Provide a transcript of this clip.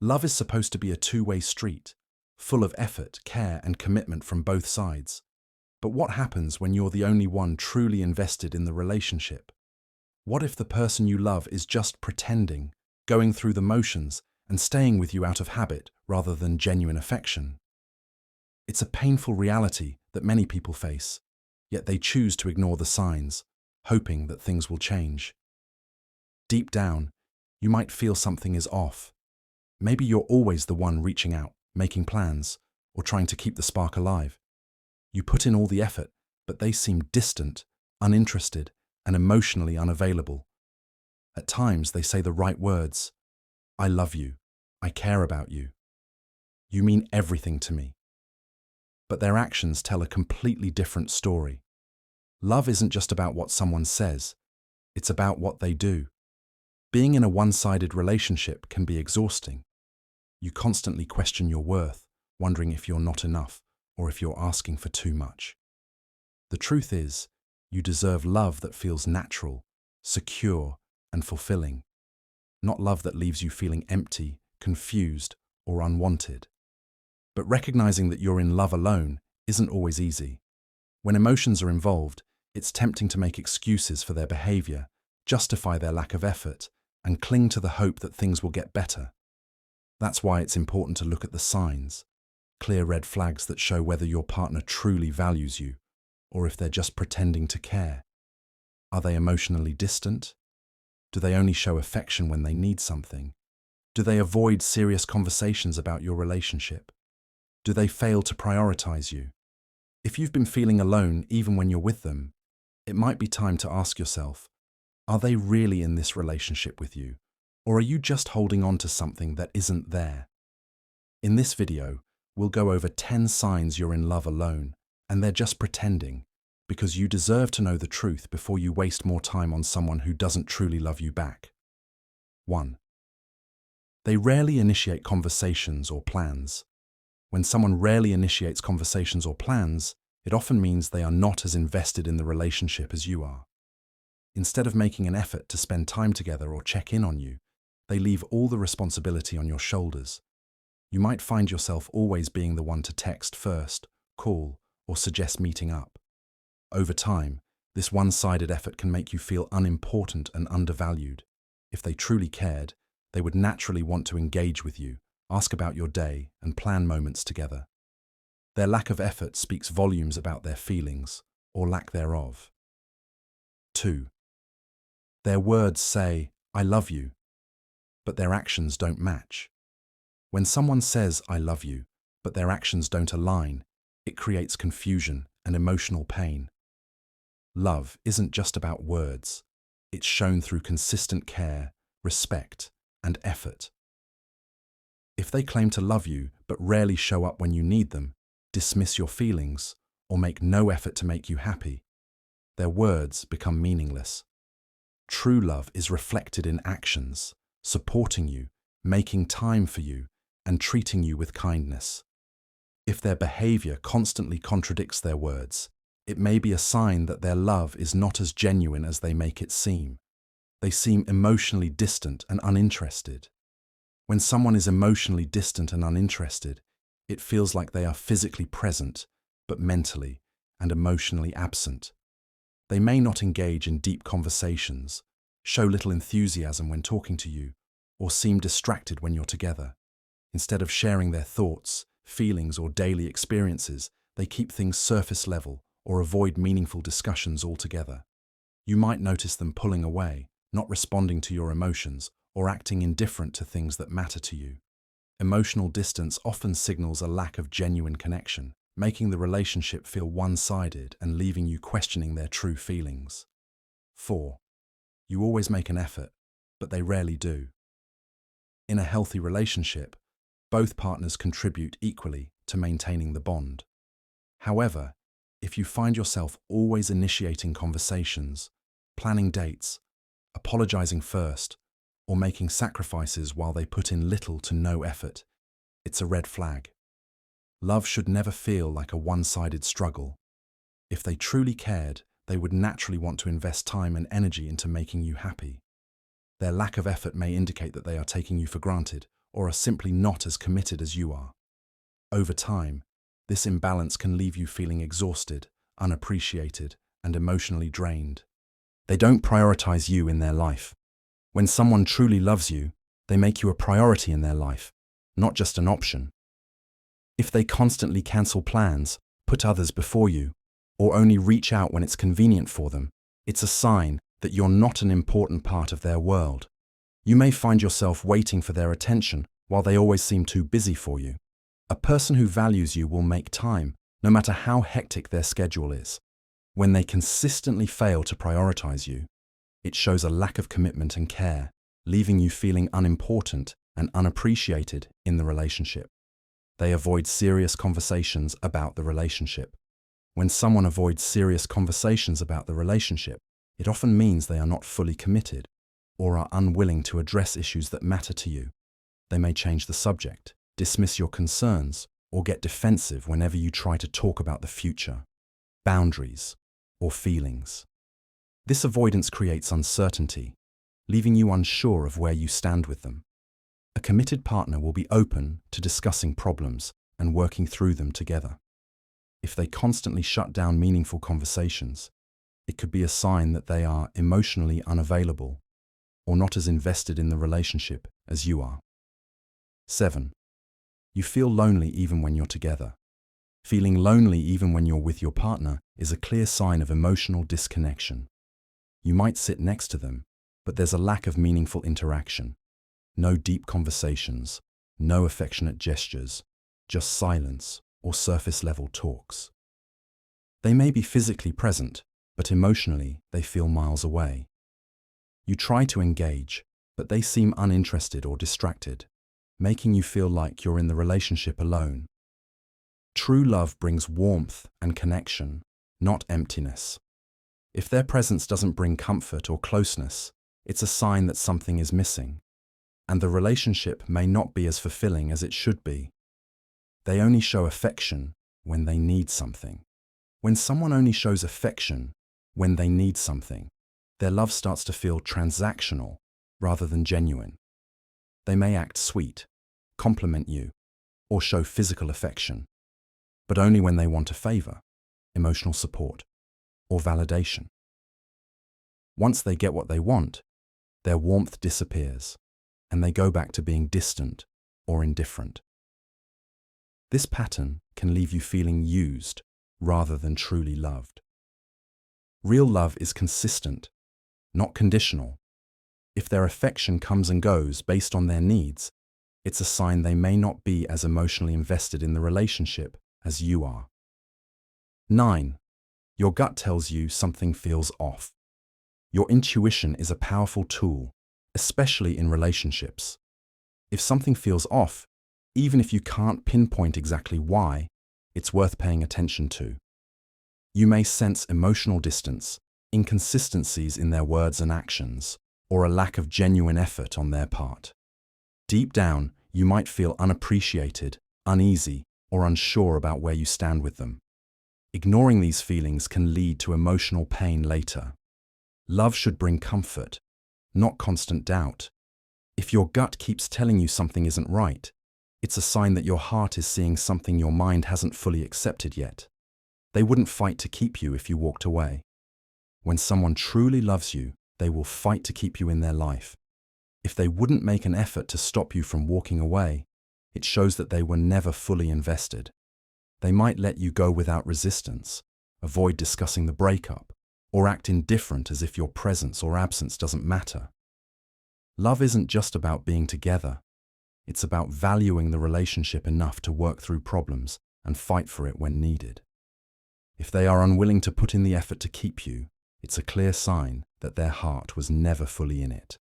Love is supposed to be a two-way street, full of effort, care, and commitment from both sides. But what happens when you're the only one truly invested in the relationship? What if the person you love is just pretending, going through the motions, and staying with you out of habit rather than genuine affection? It's a painful reality that many people face, yet they choose to ignore the signs, hoping that things will change. Deep down, you might feel something is off. Maybe you're always the one reaching out, making plans, or trying to keep the spark alive. You put in all the effort, but they seem distant, uninterested, and emotionally unavailable. At times, they say the right words. I love you. I care about you. You mean everything to me. But their actions tell a completely different story. Love isn't just about what someone says. It's about what they do. Being in a one-sided relationship can be exhausting. You constantly question your worth, wondering if you're not enough or if you're asking for too much. The truth is, you deserve love that feels natural, secure, and fulfilling, not love that leaves you feeling empty, confused, or unwanted. But recognizing that you're in love alone isn't always easy. When emotions are involved, it's tempting to make excuses for their behavior, justify their lack of effort, and cling to the hope that things will get better. That's why it's important to look at the signs, clear red flags that show whether your partner truly values you, or if they're just pretending to care. Are they emotionally distant? Do they only show affection when they need something? Do they avoid serious conversations about your relationship? Do they fail to prioritize you? If you've been feeling alone even when you're with them, it might be time to ask yourself, are they really in this relationship with you, or are you just holding on to something that isn't there? In this video, we'll go over 10 signs you're in love alone, and they're just pretending, because you deserve to know the truth before you waste more time on someone who doesn't truly love you back. 1. They rarely initiate conversations or plans. When someone rarely initiates conversations or plans, it often means they are not as invested in the relationship as you are. Instead of making an effort to spend time together or check in on you, they leave all the responsibility on your shoulders. You might find yourself always being the one to text first, call, or suggest meeting up. Over time, this one-sided effort can make you feel unimportant and undervalued. If they truly cared, they would naturally want to engage with you, ask about your day, and plan moments together. Their lack of effort speaks volumes about their feelings, or lack thereof. 2. Their words say, I love you, but their actions don't match. When someone says, I love you, but their actions don't align, it creates confusion and emotional pain. Love isn't just about words. It's shown through consistent care, respect, and effort. If they claim to love you but rarely show up when you need them, dismiss your feelings, or make no effort to make you happy, their words become meaningless. True love is reflected in actions, supporting you, making time for you, and treating you with kindness. If their behavior constantly contradicts their words, it may be a sign that their love is not as genuine as they make it seem. They seem emotionally distant and uninterested. When someone is emotionally distant and uninterested, it feels like they are physically present, but mentally and emotionally absent. They may not engage in deep conversations, show little enthusiasm when talking to you, or seem distracted when you're together. Instead of sharing their thoughts, feelings, or daily experiences, they keep things surface level or avoid meaningful discussions altogether. You might notice them pulling away, not responding to your emotions, or acting indifferent to things that matter to you. Emotional distance often signals a lack of genuine connection, making the relationship feel one-sided and leaving you questioning their true feelings. 4. You always make an effort, but they rarely do. In a healthy relationship, both partners contribute equally to maintaining the bond. However, if you find yourself always initiating conversations, planning dates, apologizing first, or making sacrifices while they put in little to no effort, it's a red flag. Love should never feel like a one-sided struggle. If they truly cared, they would naturally want to invest time and energy into making you happy. Their lack of effort may indicate that they are taking you for granted or are simply not as committed as you are. Over time, this imbalance can leave you feeling exhausted, unappreciated, and emotionally drained. They don't prioritize you in their life. When someone truly loves you, they make you a priority in their life, not just an option. If they constantly cancel plans, put others before you, or only reach out when it's convenient for them, it's a sign that you're not an important part of their world. You may find yourself waiting for their attention while they always seem too busy for you. A person who values you will make time, no matter how hectic their schedule is. When they consistently fail to prioritize you, it shows a lack of commitment and care, leaving you feeling unimportant and unappreciated in the relationship. They avoid serious conversations about the relationship. When someone avoids serious conversations about the relationship, it often means they are not fully committed or are unwilling to address issues that matter to you. They may change the subject, dismiss your concerns, or get defensive whenever you try to talk about the future, boundaries, or feelings. This avoidance creates uncertainty, leaving you unsure of where you stand with them. A committed partner will be open to discussing problems and working through them together. If they constantly shut down meaningful conversations, it could be a sign that they are emotionally unavailable or not as invested in the relationship as you are. 7. You feel lonely even when you're together. Feeling lonely even when you're with your partner is a clear sign of emotional disconnection. You might sit next to them, but there's a lack of meaningful interaction. No deep conversations, no affectionate gestures, just silence or surface-level talks. They may be physically present, but emotionally they feel miles away. You try to engage, but they seem uninterested or distracted, making you feel like you're in the relationship alone. True love brings warmth and connection, not emptiness. If their presence doesn't bring comfort or closeness, it's a sign that something is missing, and the relationship may not be as fulfilling as it should be. They only show affection when they need something. When someone only shows affection when they need something, their love starts to feel transactional rather than genuine. They may act sweet, compliment you, or show physical affection, but only when they want a favor, emotional support, or validation. Once they get what they want, their warmth disappears, and they go back to being distant or indifferent. This pattern can leave you feeling used rather than truly loved. Real love is consistent, not conditional. If their affection comes and goes based on their needs, it's a sign they may not be as emotionally invested in the relationship as you are. 9. Your gut tells you something feels off. Your intuition is a powerful tool, especially in relationships. If something feels off, even if you can't pinpoint exactly why, it's worth paying attention to. You may sense emotional distance, inconsistencies in their words and actions, or a lack of genuine effort on their part. Deep down, you might feel unappreciated, uneasy, or unsure about where you stand with them. Ignoring these feelings can lead to emotional pain later. Love should bring comfort, not constant doubt. If your gut keeps telling you something isn't right, it's a sign that your heart is seeing something your mind hasn't fully accepted yet. They wouldn't fight to keep you if you walked away. When someone truly loves you, they will fight to keep you in their life. If they wouldn't make an effort to stop you from walking away, it shows that they were never fully invested. They might let you go without resistance, avoid discussing the breakup, or act indifferent as if your presence or absence doesn't matter. Love isn't just about being together. It's about valuing the relationship enough to work through problems and fight for it when needed. If they are unwilling to put in the effort to keep you, it's a clear sign that their heart was never fully in it.